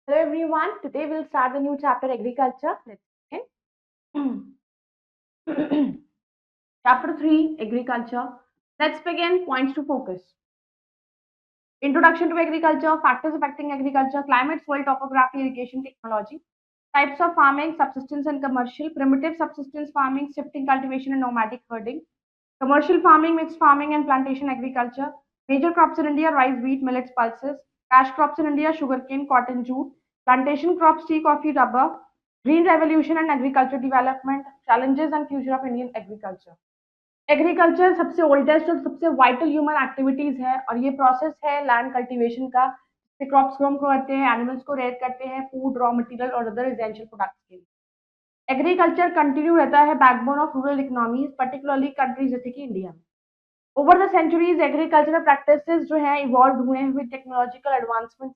Hello everyone. Today we'll start the new chapter agriculture. Let's begin. Chapter 3 agriculture. Let's begin. Points to focus. Introduction to agriculture, factors affecting agriculture, climate, soil topography, irrigation technology, types of farming, subsistence and commercial, primitive subsistence farming, shifting cultivation and nomadic herding, commercial farming, mixed farming and plantation agriculture, major crops in India, rice, wheat, millets, pulses, cash crops in India, sugarcane, cotton, jute, plantation crops, tea, coffee, rubber, green revolution and agriculture development, challenges and future of Indian agriculture. Agriculture सबसे oldest और सबसे vital human activities है और ये process है land cultivation का, जिससे crops grow करते हैं, एनिमल्स को रेयर करते हैं, फूड, रॉ मटेरियल और अदर एसेंशियल प्रोडक्ट्स के लिए। एग्रीकल्चर कंटिन्यू रहता है backbone of rural economies, particularly countries जैसे कि इंडिया में। Over the centuries agricultural practices जो है इवॉल्व हुए हैं with technological advancement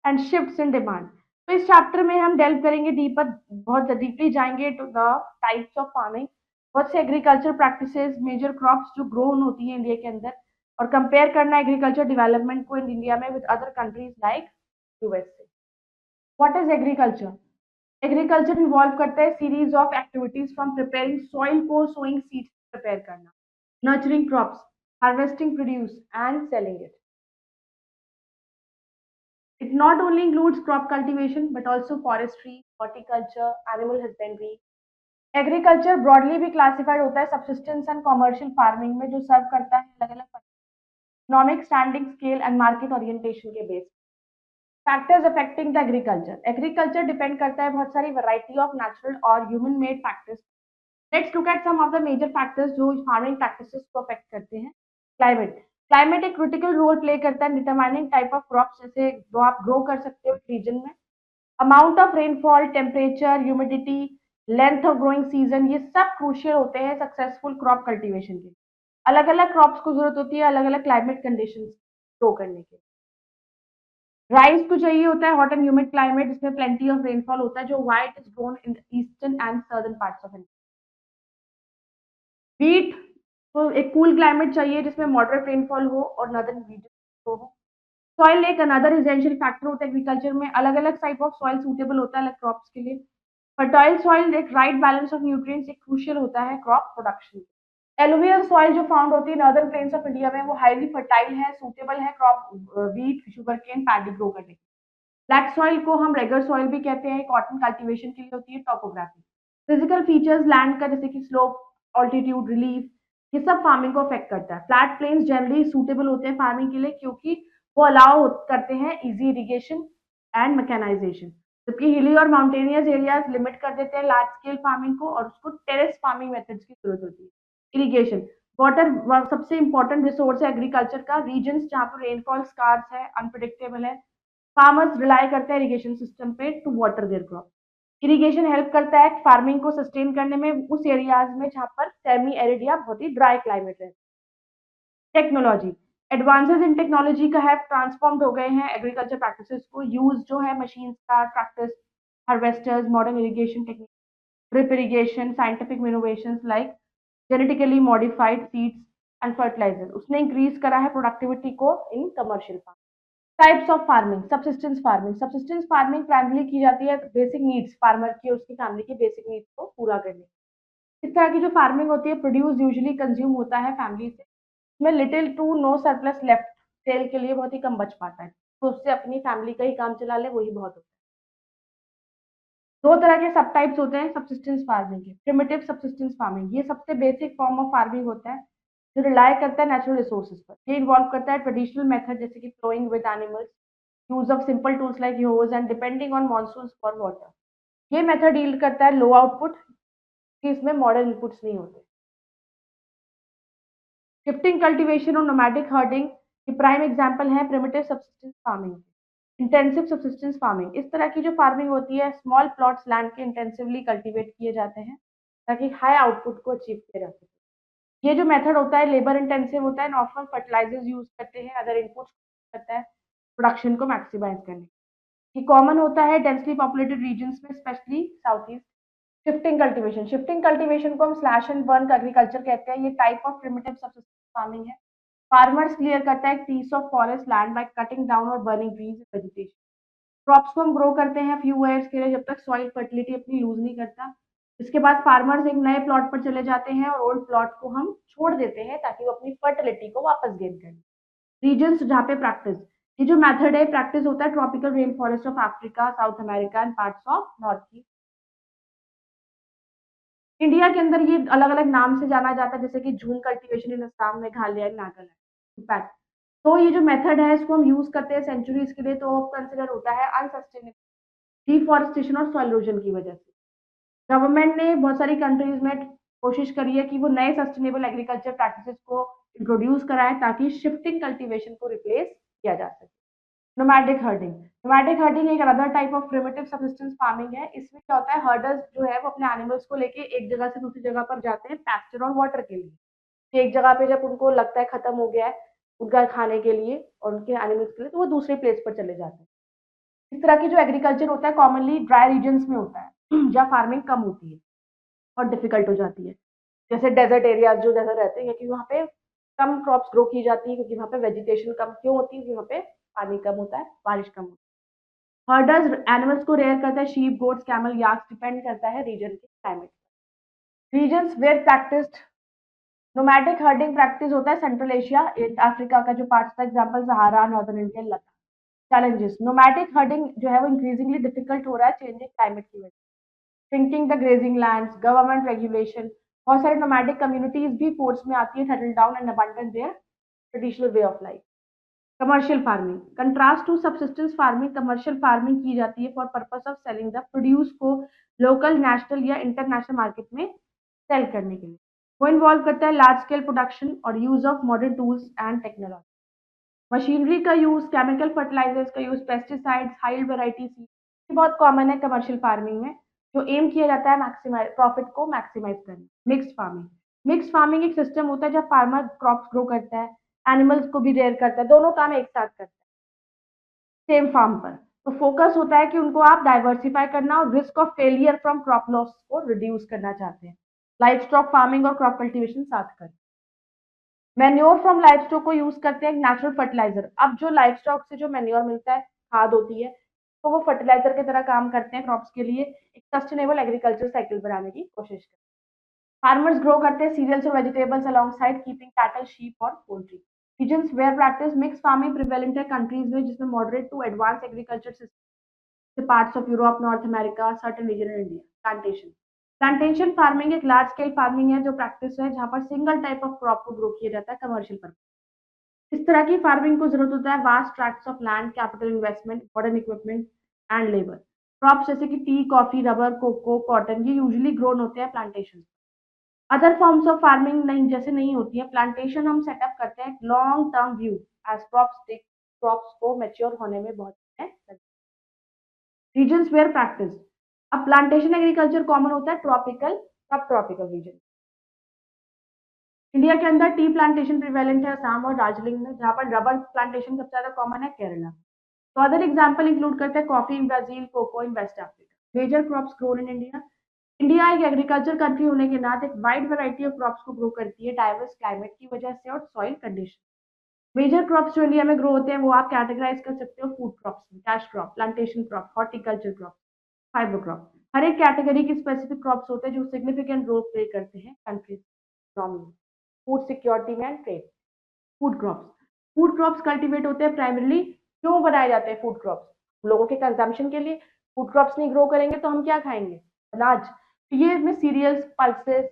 and shifts in demand. तो इस चैप्टर में हम डेल्व करेंगे डीपर, बहुत डीपली जाएंगे to the types of farming, बहुत से एग्रीकल्चर प्रैक्टिसेस, मेजर क्रॉप्स जो ग्रो होती है इंडिया के अंदर, और कंपेयर करना एग्रीकल्चर डेवलपमेंट को इन इंडिया में with other countries like USA. What is agriculture? Agriculture involve करता है series of activities from preparing soil को सोइंग सीड्स प्रिपेयर करना, nurturing crops, harvesting produce and selling it. It not only includes crop cultivation but also forestry, horticulture, animal husbandry. Agriculture broadly भी classified होता है subsistence and commercial farming में, जो सर्व करता है अलग अलग economic standing scale and market orientation के base. Factors affecting the agriculture, agriculture depend करता है बहुत सारी वैरायटी ऑफ नेचुरल और human made factors. Let's look at some of the major factors जो फार्मिंग प्रैक्टिसेस को अफेक्ट करते हैं। क्लाइमेट, क्लाइमेट एक क्रिटिकल रोल प्ले करता है डिटरमाइनिंग टाइप ऑफ क्रॉप्स जैसे जो आप ग्रो कर सकते हो रीजन में। Amount of rainfall, temperature, humidity, length of growing season, ये सब क्रूशियल होते हैं सक्सेसफुल क्रॉप कल्टीवेशन के। अलग अलग क्रॉप्स को जरूरत होती है अलग अलग क्लाइमेट कंडीशन ग्रो करने के। राइस को चाहिए होता है हॉट एंड ह्यूमिड क्लाइमेट जिसमें प्लेंटी ऑफ रेनफॉल होता है, जो white is grown in eastern and southern parts of India. Wheat को एक कूल क्लाइमेट चाहिए जिसमें मॉडरेट रेनफॉल हो और नॉर्दर्न रीजन हो। सॉइल एक अनदर एसेंशियल फैक्टर होता है एग्रीकल्चर में, अलग अलग टाइप ऑफ सॉइल सूटेबल होता है अलग क्रॉप्स के लिए। फर्टाइल सॉइल एक राइट बैलेंस ऑफ न्यूट्रिएंट्स एक क्रूशियल होता है क्रॉप प्रोडक्शन। एलुवियल सॉइल जो फाउंड होती है नॉर्दर्न प्लेन्स ऑफ इंडिया में, वो हाईली फर्टाइल है, सूटेबल है crop wheat, sugar cane, paddy grow करने के। ब्लैक सॉइल को हम रेगर सॉइल भी कहते हैं, कॉटन कल्टीवेशन के लिए होती है। टोपोग्राफी, फिजिकल फीचर्स लैंड का जैसे कि स्लोप, ऑल्टीट्यूड, रिलीफ, ये सब फार्मिंग को अफेक्ट करता है। फ्लैट प्लेन्स जनरली सूटेबल होते हैं फार्मिंग के लिए क्योंकि वो अलाउ करते हैं इजी इरिगेशन एंड मैकेनाइजेशन, जबकि हिली और माउंटेनियस एरियाज लिमिट कर देते हैं लार्ज स्केल फार्मिंग को और उसको टेरेस फार्मिंग मेथड्स की जरूरत होती है। इरिगेशन, वाटर सबसे इंपॉर्टेंट रिसोर्स है एग्रीकल्चर का। रीजन जहाँ पर रेनफॉल स्कार्स है, अनप्रिडिक्टेबल है, फार्मर्स रिलाई करते हैं इरिगेशन सिस्टम पे to water their crop. Irrigation help करता है फार्मिंग को सस्टेन करने में उस एरियाज में जहाँ पर सेमी एरिड या बहुत ही ड्राई क्लाइमेट है। टेक्नोलॉजी, एडवांसेस इन टेक्नोलॉजी का है ट्रांसफॉर्म्ड हो गए हैं एग्रीकल्चर प्रैक्टिसेस को। यूज जो है मशीन का, tractors, harvesters, modern irrigation technique, drip irrigation, scientific innovations like genetically modified seeds and fertilizer, उसने इंक्रीज करा है प्रोडक्टिविटी को in commercial farm. Types of farming, subsistence farming. Subsistence farming primarily की जाती है बेसिक नीड्स फार्मर की, उसकी family की बेसिक नीड्स को पूरा करने। इस तरह की जो फार्मिंग होती है प्रोड्यूस यूजुअली कंज्यूम होता है फैमिली से, इसमें little to no surplus left, sale के लिए बहुत ही कम बच पाता है, तो उससे अपनी फैमिली का ही काम चला ले वही बहुत होता है। दो तरह के सब टाइप्स होते हैं सबसिस्टेंस फार्मिंग के। प्रिमिटिव सबसिस्टेंस फार्मिंग, ये सबसे बेसिक फॉर्म ऑफ फार्मिंग होता है जो रिलाय करता है नेचुरल रिसोर्सेज पर। ये इन्वॉल्व करता है ट्रेडिशनल मेथड जैसे कि ploughing with animals, use of simple tools like hoes and depending on monsoon for water. ये मेथड डील करता है लो आउटपुट कि इसमें मॉडर्न इनपुट्स नहीं होते। शिफ्टिंग कल्टीवेशन और नोमैडिक हर्डिंग की प्राइम एग्जांपल है primitive subsistence farming. Intensive subsistence farming, इस तरह की जो फार्मिंग होती है स्मॉल प्लॉट्स लैंड के इंटेंसिवली कल्टीवेट किए जाते हैं ताकि हाई आउटपुट को अचीव किया जा सके। ये जो मेथड होता है लेबर इंटेंसिव होता है, ऑफन फर्टिलाइजर्स यूज करते हैं, अदर इनपुट्स करता है प्रोडक्शन को मैक्सिमाइज करने। ये कॉमन होता है डेंसली पॉपुलेटेड रीजन्स में, specially south east. Shifting cultivation, shifting cultivation को हम स्लैश एंड बर्न एग्रीकल्चर कहते हैं। ये type of primitive subsistence farming है। फार्मर्स क्लियर करता है piece of forest land by cutting down और बर्निंग ट्रीज वेजिटेशन। क्रॉप्स को हम ग्रो करते हैं फ्यू ईयर्स के लिए जब तक सॉइल फर्टिलिटी अपनी लूज नहीं करता। इसके बाद फार्मर्स एक नए प्लॉट पर चले जाते हैं और ओल्ड प्लॉट को हम छोड़ देते हैं ताकि वो अपनी फर्टिलिटी को वापस गेन करें। रीजन्स जहाँ पे प्रैक्टिस, ये जो मेथड है प्रैक्टिस होता है tropical rain forest of Africa, south America and parts of north east. India के अंदर ये अलग अलग नाम से जाना जाता है, जैसे कि झूम cultivation in Assam, Meghalaya, Nagaland, in fact. तो ये जो मेथड है इसको हम यूज करते हैं सेंचुरीज के लिए, तो कंसिडर होता है अनसस्टेनेबल डिफॉरेस्टेशन और सॉइल इरोजन की वजह से। गवर्नमेंट ने बहुत सारी कंट्रीज में कोशिश करी है कि वो नए सस्टेनेबल एग्रीकल्चर प्रैक्टिसेस को इंट्रोड्यूस कराएं ताकि शिफ्टिंग कल्टीवेशन को रिप्लेस किया जा सके। नोमैडिक हर्डिंग, नोमैडिक हर्डिंग एक other type of primitive subsistence farming है। इसमें क्या होता है, हर्डर्स जो है वो अपने एनिमल्स को लेके एक जगह से दूसरी जगह पर जाते हैं पैस्चर और वाटर के लिए। एक जगह पे जब उनको लगता है खत्म हो गया है उनका खाने के लिए और उनके एनिमल्स के लिए, तो वो दूसरे प्लेस पर चले जाते हैं। इस तरह की जो एग्रीकल्चर होता है कॉमनली ड्राई रीजन्स में होता है जहाँ फार्मिंग कम होती है और डिफिकल्ट हो जाती है, जैसे डेजर्ट एरियाज जो जैसे रहते हैं, क्योंकि वहाँ पे कम क्रॉप्स ग्रो की जाती है, क्योंकि वहाँ पे वेजिटेशन कम क्यों होती है, क्योंकि वहाँ पे पानी कम होता है, बारिश कम होती है। हर्डर्स एनिमल्स को रेयर करता है, sheep, goats, camel, yaks, depend करता है रीजन के climate. Regions where practised nomadic herding practice होता है सेंट्रल एशिया, अफ्रीका का जो पार्ट्स था, example Sahara, northern India, Ladakh. Challenges, nomadic herding जो है वो इंक्रीजिंगली डिफिकल्ट हो रहा है चेंजिंग क्लाइमेट की वजह से। shrinking the grazing lands, government regulation, बहुत सारे nomadic communities भी force में आती है settle down and abandon their traditional way of life. Commercial farming, contrast to subsistence farming, commercial farming की जाती है for purpose of selling the produce को local, national या international market में sell करने के लिए। वो इन्वॉल्व करता है लार्ज स्केल प्रोडक्शन और use of modern tools and technology, machinery का यूज, केमिकल फर्टिलाइजर्स का use, pesticides, high variety seed, ये बहुत कॉमन है कमर्शियल फार्मिंग में। जो एम किया जाता है मैक्सिमाइज प्रॉफिट को मैक्सिमाइज करना। मिक्स्ड फार्मिंग, मिक्स्ड फार्मिंग एक सिस्टम होता है जब फार्मर क्रॉप्स ग्रो करता है, एनिमल्स को भी रेयर करता है, दोनों काम एक साथ करता है सेम फार्म पर। तो फोकस होता है कि उनको आप डाइवर्सिफाई करना और risk of failure from crop loss को रिड्यूस करना चाहते हैं। लाइफ स्टॉक फार्मिंग और क्रॉप कल्टीवेशन साथ कर। मैन्योर फ्रॉम लाइवस्टॉक को यूज करते हैं नेचुरल फर्टिलाइजर। अब जो लाइवस्टॉक से जो मैन्योर मिलता है, खाद होती है, तो वो फर्टिलाइजर की तरह काम करते हैं क्रॉप्स के लिए, एक सस्टेनेबल एग्रीकल्चर साइकिल बनाने की कोशिश करते हैं। फार्मर्स ग्रो करते हैं सीरियल्स और vegetables alongside keeping cattle, sheep और poultry. Regions where practice mix farming prevalent है कंट्रीज में जिसमें moderate to advance agriculture system, parts of Europe, North America, certain region in India. Plantation, plantation farming एक large scale farming है जो practice है जहां पर सिंगल टाइप ऑफ क्रॉप को ग्रो किया जाता है कमर्शियल पर्पज। इस तरह की फार्मिंग को जरूरत होता है vast tracts of land, capital investment, modern equipment and labour. Crops जैसे कि tea, coffee, rubber, cocoa, cotton, ये यूजुअली ग्रोन होते हैं plantation. Other forms of farming नहीं जैसे नहीं होती है। प्लांटेशन हम सेटअप करते हैं long term view as crops को मेच्योर होने में बहुत समय लगता है। रीजन्स वेयर प्रैक्टिस, अब प्लांटेशन एग्रीकल्चर कॉमन होता है ट्रॉपिकल, सब ट्रॉपिकल रीजन। इंडिया के अंदर टी प्लांटेशन प्रिवेलेंट है असम और दार्जिलिंग में, जहाँ पर रबर प्लांटेशन सबसे ज्यादा कॉमन है केरला। तो अदर एग्जाम्पल इंक्लूड करते हैं coffee in Brazil, cocoa in West Africa. Major crops grown in India, India एक एग्रीकल्चर कंट्री होने के नाते एक वाइड वैरायटी ऑफ क्रॉप्स को ग्रो करती है डाइवर्स क्लाइमेट की वजह से और सॉइल कंडीशन। मेजर क्रॉप्स जो इंडिया में ग्रो होते हैं वो आप कैटेगराइज कर सकते हो फूड क्रॉप्स में, cash crop, plantation crop, horticulture crop, fibre crop. हर एक कैटेगरी की स्पेसिफिक क्रॉप्स होते हैं जो सिग्निफिकेंट रोल प्ले करते हैं कंट्री इकोनॉमी, फूड सिक्योरिटी में and trade. Food crops, food crops cultivate होते हैं प्राइमरली, क्यों बनाए जाते हैं फूड क्रॉप्स, लोगों के कंजम्पशन के लिए। फूड क्रॉप्स नहीं ग्रो करेंगे तो हम क्या खाएंगे, अनाज। तो ये इसमें cereals, pulses,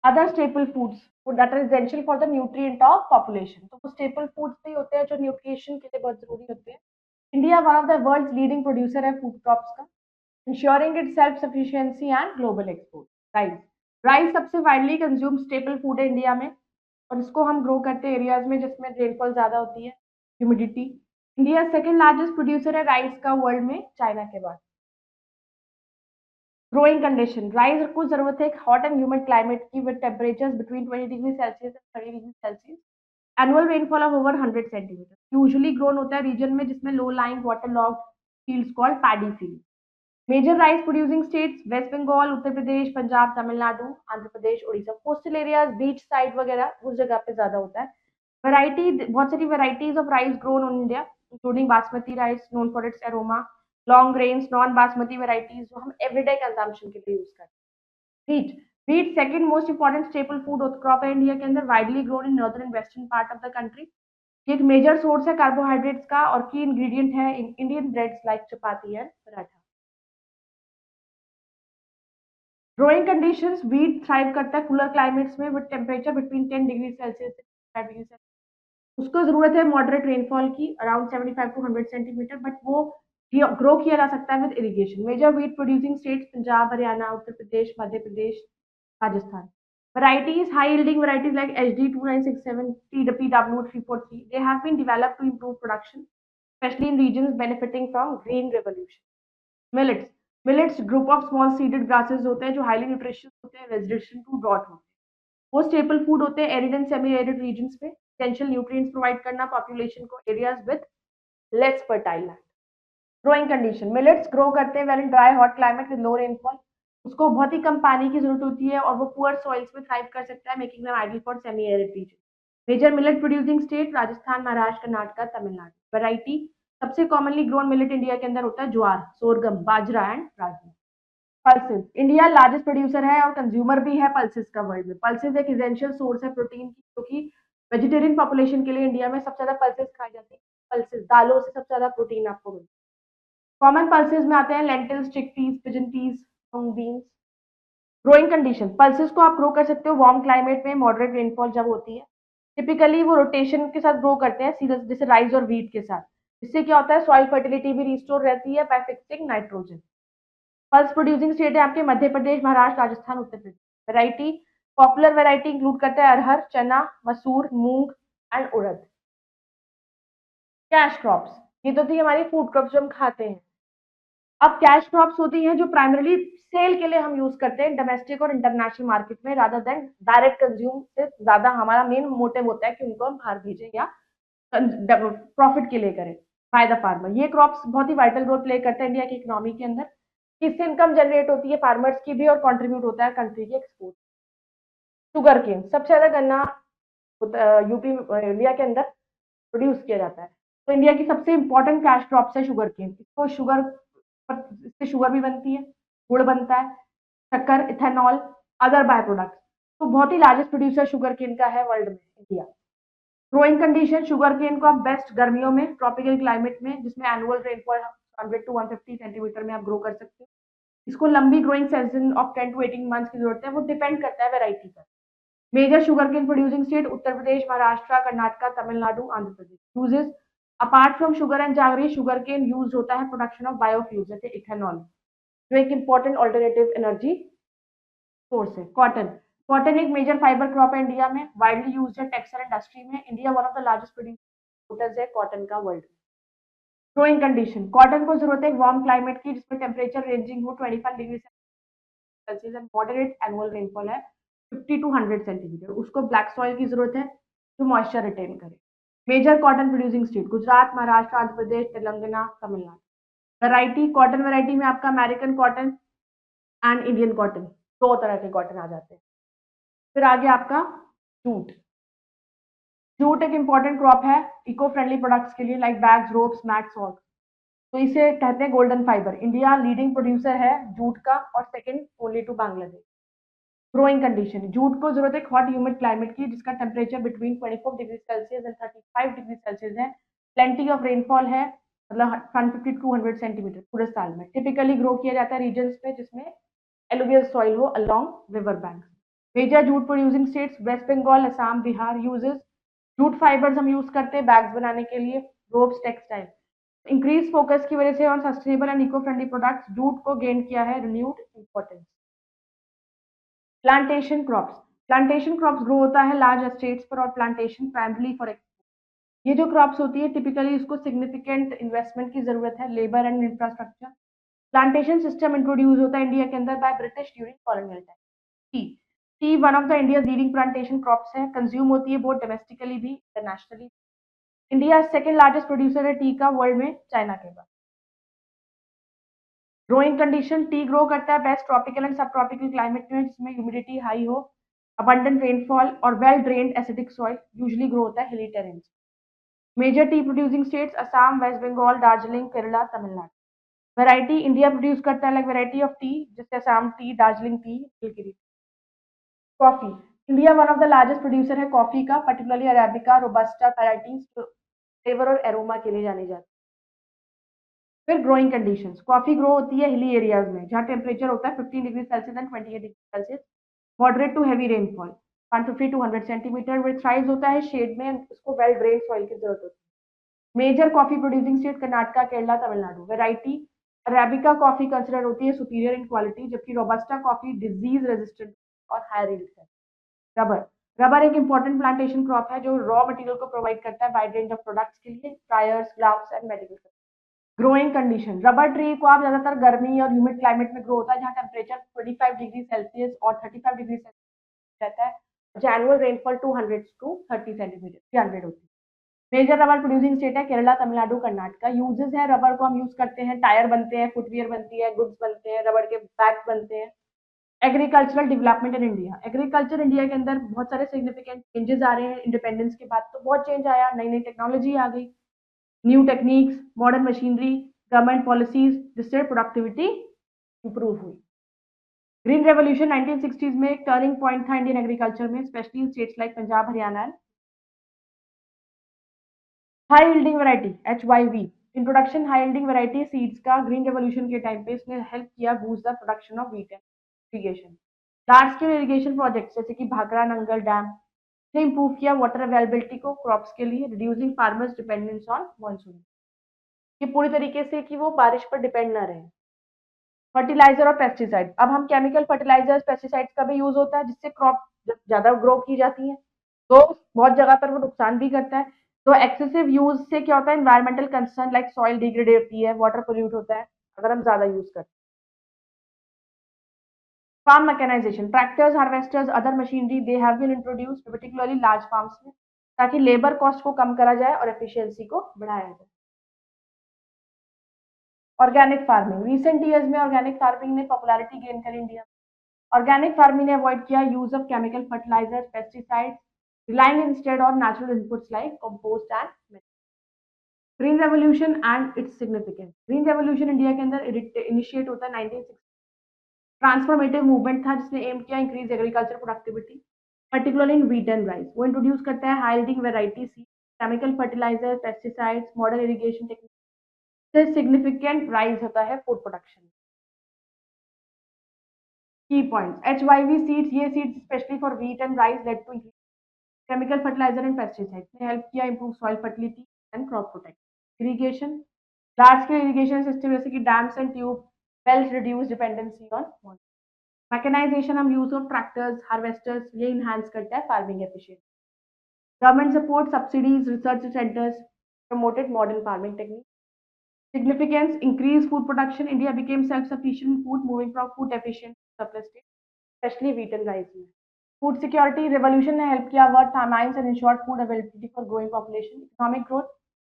other staple foods that are essential for the nutrient of population. तो वो स्टेपल फूड्स भी होते हैं जो न्यूट्रिशन के लिए बहुत जरूरी होते हैं। India one of the world leading producer है फूड क्रॉप्स का, ensuring it self sufficiency and global export. Rice, rice सबसे वाइडली कंज्यूम स्टेपल फूड है इंडिया में और इसको हम ग्रो करते हैं एरियाज में जिसमें रेनफॉल ज्यादा होती है, humidity. India second largest producer है राइस का वर्ल्ड में चाइना के बाद। ग्रोइंग कंडीशन, राइस को जरूरत है एक हॉट एंड ह्यूमिड क्लाइमेट की with temperatures between 20 degree Celsius and 30 degree Celsius, annual rainfall of over 100 centimetre. Usually grown होता है रीजन में जिसमें low lying water logged fields called paddy field. Major rice producing states West Bengal, Uttar Pradesh, Punjab, Tamil Nadu, Andhra Pradesh, Orissa. Coastal areas, beach side वगैरह उस जगह पे ज्यादा होता है। वैरायटी, बहुत सारी varieties of rice grown in India including basmati rice known for its aroma, long grains, non basmati varieties जो हम एवरीडे कंजम्पशन के लिए यूज करते हैं। Wheat, wheat second most important staple food crop है इंडिया के अंदर, widely grown in northern and western part of the country. ये एक मेजर सोर्स है कार्बोहाइड्रेट्स का और की इंग्रेडिएंट है Indian breads like chapati and paratha. Growing conditions, wheat thrive करता है कूलर क्लाइमेट्स में with temperature between 10 degree Celsius से 5 डिग्री सेल्सियस। उसको जरूरत है मॉडरेट रेनफॉल की अराउंड 75 टू 100 सेंटीमीटर, बट वो ग्रो किया जा सकता है with irrigation. Major wheat producing states Punjab, Haryana, Uttar Pradesh, Madhya Pradesh, Rajasthan. Varieties, high yielding varieties like HD 2967, TPW 343, they have been developed to improve production, especially in regions benefiting from green revolution. Millets, millets group of small seeded grasses होते हैं जो highly nutritious होते हैं, resistant to drought होते हैं। वो staple food होते हैं arid and semi arid regions पे, essential nutrients provide करना population को areas with less fertile land। Growing condition, millets grow करते हैं well in dry hot climate with low rainfall. उसको बहुत ही कम पानी की जरूरत होती है और वो पुअर सॉइल्स में थ्राइव कर सकता है, making them ideal for semi arid region. Major millet producing state Rajasthan, Maharashtra, Karnataka, Tamil Nadu. Variety, सबसे कॉमनली ग्रोन मिलेट इंडिया के अंदर होता है jowar, sorghum, bajra and ragi. Pulses, India largest producer है और कंज्यूमर भी है पल्सेस का वर्ल्ड में। पल्सेस एक इसेंशियल सोर्स है प्रोटीन की, क्योंकि वेजिटेरियन पॉपुलेशन के लिए इंडिया में सबसे ज्यादा पल्सेस खाई जाती है। पल्सेस दालों से सबसे ज्यादा प्रोटीन आपको मिलता है। कॉमन पल्सेस में आते हैं लेंटिल्स, चिकपीस, पिजन पीस, मूंग बीन्स। ग्रोइंग कंडीशन, पल्सेस को आप ग्रो कर सकते हो वार्म क्लाइमेट में, मॉडरेट रेनफॉल जब होती है। टिपिकली वो रोटेशन के साथ ग्रो करते हैं सीधे जैसे राइस और व्हीट के साथ। इससे क्या होता है, सॉइल फर्टिलिटी भी रिस्टोर रहती है bye fixing nitrogen. Pulse producing state है आपके Madhya Pradesh, Maharashtra, Rajasthan, Uttar Pradesh. Variety, popular variety include करता है अरहर, चना, मसूर, मूंग एंड उड़द। कैश क्रॉप्स, ये तो थी हमारी फूड क्रॉप्स जो हम खाते हैं। अब कैश क्रॉप्स होती हैं जो प्राइमरली सेल के लिए हम यूज करते हैं डोमेस्टिक और इंटरनेशनल मार्केट में, रादर देन डायरेक्ट कंज्यूम से ज्यादा हमारा मेन मोटिव होता है कि उनको हम बाहर भेजें या प्रॉफिट के लिए करें बाय द फार्मर। ये क्रॉप्स बहुत ही वाइटल रोल प्ले करते हैं इंडिया की इकोनॉमी के अंदर। इससे इनकम जनरेट होती है फार्मर्स की भी और कंट्रीब्यूट होता है कंट्री के एक्सपोर्ट। शुगर केन, सबसे ज्यादा गन्ना यूपी इंडिया के अंदर प्रोड्यूस किया जाता है। तो इंडिया की सबसे इंपॉर्टेंट कैश क्रॉप्स है शुगर केन। इसको शुगर, इससे शुगर भी बनती है, गुड़ बनता है, शक्कर, इथेनॉल, अदर बाय प्रोडक्ट्स। तो बहुत ही लार्जेस्ट प्रोड्यूसर शुगर केन का है वर्ल्ड में India. Growing condition, sugar cane को आप बेस्ट गर्मियों में ट्रॉपिकल क्लाइमेट में जिसमें एनुअल रेनफॉल 100 टू 150 सेंटीमीटर में आप ग्रो कर सकते हो। इसको लंबी growing season of 10 to 18 months की जरूरत है, वो डिपेंड करता है वेराइटी पर। Major sugar cane producing state Uttar Pradesh, Maharashtra, Karnataka, Tamil Nadu, Andhra Pradesh. Uses, apart from sugar and jaggery, sugar cane use होता है प्रोडक्शन ऑफ बायोफ्यूल्स जैसे इथेनॉल, जो एक इंपॉर्टेंट ऑल्टरनेटिव एनर्जी सोर्स है। कॉटन, कॉटन एक मेजर फाइबर क्रॉप है इंडिया में, वाइडली यूज्ड है टेक्सटाइल इंडस्ट्री में। India one of the largest producers है कॉटन का वर्ल्ड। ग्रोइंग कंडीशन, कॉटन को जरूरत है एक वार्म क्लाइमेट की जिसमें टेम्परेचर रेंजिंग हो 25 degree Celsius and moderate annual rainfall है 50 टू 100 सेंटीमीटर। उसको ब्लैक सॉइल की जरूरत है जो मॉइस्चर रिटेन करे। Major cotton producing state Gujarat, Maharashtra, Andhra Pradesh, Telangana, Tamil Nadu. Variety, cotton variety में आपका American cotton and Indian cotton, दो तरह के कॉटन आ जाते हैं। फिर आगे आपका जूट। जूट एक इंपॉर्टेंट क्रॉप है इको फ्रेंडली प्रोडक्ट्स के लिए like bags, ropes, mats, sacks. तो इसे कहते हैं golden fibre. India leading producer है जूट का और second only to Bangladesh. Growing condition, jute को जरूरत है हॉट ह्यूमिड क्लाइमेट की जिसका temperature between 24 degree Celsius and 35 degree Celsius है। प्लेंटी ऑफ रेनफॉल है, मतलब 150 टू 200 सेंटीमीटर पूरे साल में। टिपिकली ग्रो किया जाता है रीजन पे जिसमें एलुवियल सॉइल हो along river bank. Major jute producing states West Bengal, Assam, Bihar. Uses, jute fibres हम यूज करते हैं बैग्स बनाने के लिए, रोप्स, टेक्सटाइल। इंक्रीज फोकस की वजह से on sustainable and eco friendly products jute को गेन किया है renewed importance. Plantation crops, plantation crops grow होता है लार्ज एस्टेट्स पर और प्लांटेशन प्राइमरली फॉर एक्सपोर्ट। ये जो क्रॉप्स होती है टिपिकली इसको सिग्निफिकेंट इन्वेस्टमेंट की जरूरत है, labour and infrastructure. Plantation system introduce होता है इंडिया के अंदर by British during colonial time. T, T one of the India leading plantation crops है, कंज्यूम होती है बहुत डोमेस्टिकली भी internationally. India second largest producer है टी का वर्ल्ड में चाइना के बाद। ग्रोइंग कंडीशन, टी ग्रो करता है बेस्ट ट्रॉपिकल एंड सब ट्रॉपिकल क्लाइमेट में जिसमें ह्यूमिडिटी हाई हो, abundant रेनफॉल और well drained acidic soil. Usually grow होता है hilly terrain. Major tea producing states Assam, West Bengal, Darjeeling, Kerala, Tamil Nadu. Variety India produce करता है लाइक वैरायटी ऑफ टी, जैसे Assam tea, Darjeeling tea, Nilgiri. Coffee, India one of the largest producer है coffee का, particularly arabica, robusta varieties flavour और aroma के लिए जानी जाती है। फिर ग्रोइंग कंडीशंस, कॉफी ग्रो होती है हिली एरियाज में जहाँ टेम्परेचर होता है 15 degree Celsius and 28 degree Celsius, moderate to heavy rainfall 150 to 100 centimetre, with thrives होता है शेड में, उसको वेल ड्रेन सॉइल की जरूरत होती है। Major coffee producing state Karnataka, Kerala, Tamil Nadu. Variety arabica coffee consider होती है सुपीरियर इन क्वालिटी, जबकि रोबस्टा कॉफी डिजीज रेजिस्टेंट और हायर यील्ड है। रबर, रबर एक इंपॉर्टेंट प्लांटेशन क्रॉप है जो रॉ मटेरियल को प्रोवाइड करता है वाइड रेंज ऑफ प्रोडक्ट्स के लिए, tyres, gloves and medical. Growing condition, rubber tree को आप ज्यादातर गर्मी और ह्यूमिड क्लाइमेट में ग्रो होता है जहाँ टेम्परेचर 25 डिग्री सेल्सियस और 35 डिग्री सेल्सियस रहता है। जनरल रेनफॉल 200 टू 30 सेंटीमीटर 300 होती है। मेजर रबर प्रोड्यूसिंग स्टेट है केरला, तमिलनाडु, कर्नाटका। यूजेस है, रबर को हम यूज करते हैं, टायर बनते हैं, फुटवियर बनती है, गुड्स बनते हैं, रबर के बैग्स बनते हैं। Agricultural development in India, agriculture India के अंदर बहुत सारे सिग्निफिकेंट चेंजेस आ रहे हैं। इंडिपेंडेंस के बाद तो बहुत चेंज आया, नई नई टेक्नोलॉजी आ गई, new techniques, modern machinery, government policies, जिससे प्रोडक्टिविटी इंप्रूव हुई। ग्रीन रेवोल्यूशन 1960s में एक टर्निंग पॉइंट था इंडियन एग्रीकल्चर में, specially in states like Punjab, Haryana and high yielding variety HYV। Introduction high yielding variety seeds का ग्रीन रेवोल्यूशन के time पे इसने हेल्प किया boost the production of wheat and irrigation. Large scale irrigation projects जैसे कि Bhakra Nangal dam ने improve किया water availability को क्रॉप्स के लिए, reducing farmers dependence on monsoon. ये पूरी तरीके से कि वो बारिश पर डिपेंड ना रहे। फर्टिलाइजर और पेस्टिसाइड, अब हम केमिकल फर्टिलाइजर्स पेस्टिसाइड्स का भी यूज होता है जिससे क्रॉप ज्यादा ग्रो की जाती है, तो बहुत जगह पर वो नुकसान भी करता है। तो एक्सेसिव यूज से क्या होता है, environmental concern like soil degrade होती है, वाटर पोल्यूट होता है अगर हम ज्यादा यूज करते हैं। Farm mechanization, tractors, harvesters, other machinery they have been introduced particularly large farms में, ताकि लेबर कॉस्ट को कम करा जाए और एफिशिएंसी को बढ़ाया जाए। ऑर्गेनिक फार्मिंग, रिसेंट ईयर्स में ऑर्गेनिक फार्मिंग ने पॉपुलैरिटी गेन कर इंडिया। ऑर्गेनिक फार्मिंग ने अवॉइड किया use of chemical fertilizers, pesticides, relying instead on natural inputs like compost and manure. Green revolution and its significance, green revolution India के अंदर initiate होता है 1960, transformative movement था जिसने aim किया increase agriculture productivity, particularly in wheat and rice. वो introduce करता है high yielding varieties, chemical fertiliser, pesticides, modern irrigation technique से सिग्निफिकेंट राइज होता है food production. Key points, HYV seeds, ये seeds specially for wheat and rice led to chemical fertilizer and pesticides ने help किया improve soil fertility and crop protection। irrigation, large scale irrigation system जैसे कि dams and tube wells reduce dependency on water। mechanization, हम use of tractors, harvesters, ये enhance करता है farming efficiency। government support, subsidies, research centers promoted modern farming techniques। significance, increase food production, India became self sufficient in food, moving from food deficient to surplus state, especially wheat and rice। Food security, revolution ने help किया ward famines and ensured food availability for growing population. Economic growth,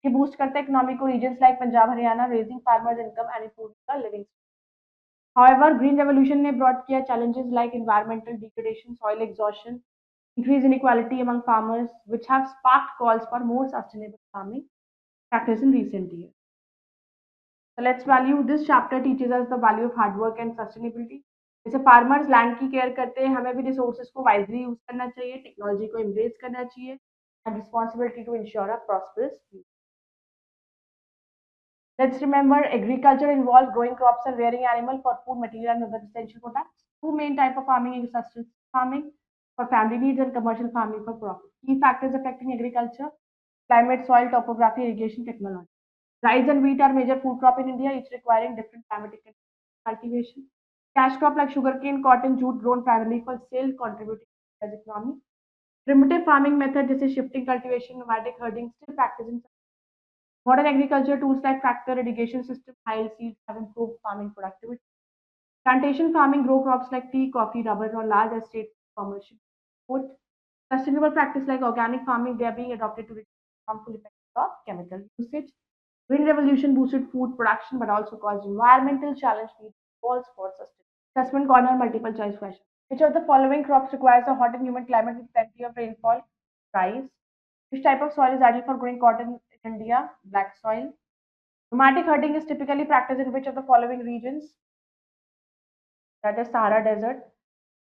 ये boost करता है economic को regions like Punjab, Haryana, raising farmers income and improving the living. However, green revolution ने brought किया challenges like environmental degradation, soil exhaustion, increased inequality among farmers, which have sparked calls for more sustainable farming practice in recent years. So let's value, this chapter teaches us the value of hard work and sustainability। जैसे farmers land की care करते हैं, हमें भी resources को wisely use करना चाहिए, technology को एम्ब्रेस करना चाहिए and responsibility to ensure a prosperous future. Let's remember, agriculture involves growing crops and rearing animals for food, material, and other essential products. Two main types of farming is subsistence farming for family needs and commercial farming for profit. Key factors affecting agriculture: climate, soil, topography, irrigation, technology. Rice and wheat are major food crop in India, each requiring different climatic cultivation. Cash crop like sugarcane, cotton, jute grown primarily for sale, contributing to the economy. Primitive farming method, जैसे shifting cultivation, nomadic herding, still practiced in modern agriculture tools like tractor, irrigation system, high seeds have improved farming productivity. Plantation farming grow crops like tea, coffee, rubber on large estates for commercial export. Sustainable practice like organic farming, they are being adopted to reduce harmful effects of chemical usage. Green revolution boosted food production but also caused environmental challenge needs calls for sustainability. Assessment corner multiple choice question. Which of the following crops requires a hot and humid climate with plenty of rainfall? Rice. Which type of soil is ideal for growing cotton in India? Black soil. Nomadic herding is typically practiced in which of the following regions? That is Sahara Desert.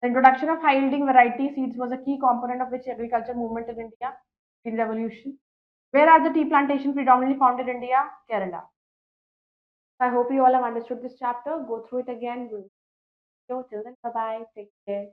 The introduction of high-yielding variety seeds was a key component of which agriculture movement in India? Green Revolution. Where are the tea plantations predominantly found in India? Kerala. I hope you all have understood this chapter. Go through it again. Till then, bye bye. Take care.